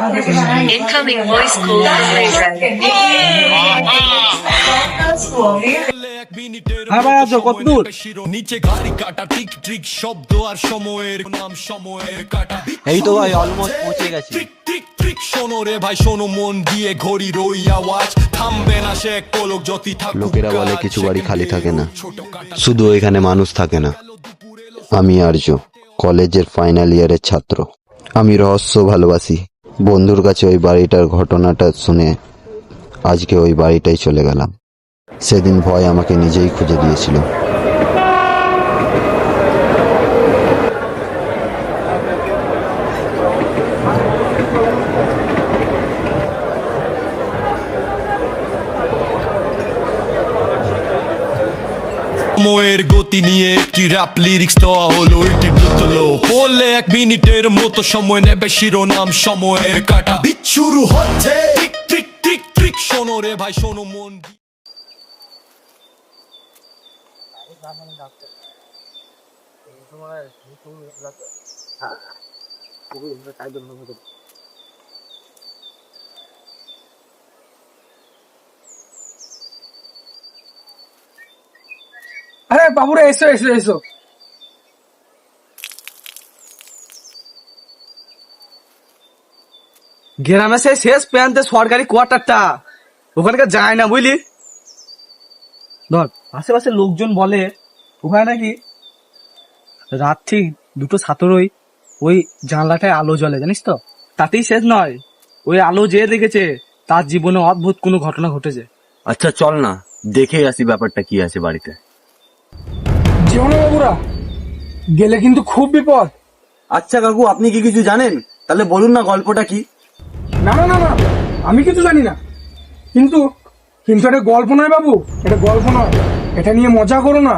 Incoming voice call from Razor. হ্যাঁ ভাই, আছো কত দূর? নিচে গাড়ি কাটা টিক টিক শব্দ আর সময়ের নাম সময়ের কাটা এই তো ভাই অলমোস্ট পৌঁছে গেছি। টিক টিক টিক শোনো রে ভাই শোনো মন দিয়ে ঘড়ির ওই আওয়াজ থামবে না সে এক পলক যতই থাকুক। লোকেরা বলে কিছু বাড়ি খালি থাকে না, শুধু এখানে মানুষ থাকে না। আমি আর্য, কলেজের ফাইনাল ইয়ারের ছাত্র। আমি রহস্য ভালোবাসি। বন্ধুর কাছে ওই বাড়িটার ঘটনাটা শুনে আজকে ওই বাড়িটাই চলে গেলাম। সেদিন ভয় আমাকে নিজেই খুঁজে দিয়েছিল। সময়ের গতি নিয়ে একটি র্যাপ লিরিক্স দেওয়া হলো, এটি দ্রুত বললে 1 মিনিটের মতো সময় নেবে শিরোনাম সময়ের কাটা বিট শুরু হচ্ছে টিক টিক টিক টিক শোনো রে ভাই শোনো মন দিয়ে। আরে বাবুরা এসো এসো এসো। গ্রামে সেই শেষ প্রান্তে সরকারি কোয়ার্টারটা, ওখানকার যায় না বুঝলি। ধর আশেপাশে লোকজন বলে ওখানে নাকি রাত ঠিক 2:17 ওই জানলাটায় আলো জ্বলে, জানিস তো? তাতেই শেষ নয়, ওই আলো যে দেখেছে তার জীবনে অদ্ভুত কোনো ঘটনা ঘটেছে। আচ্ছা চল না দেখে আসি ব্যাপারটা কি আছে বাড়িতে। জীবনে বাবুরা গেলে কিন্তু খুব বিপদ। আচ্ছা কাকু আপনি কি কিছু জানেন? তাহলে বলুন না গল্পটা কি। না না না না, আমি কিছু জানি না, কিন্তু কিন্তু এটা গল্প নয় বাবু, এটা গল্প নয়, এটা নিয়ে মজা করো না।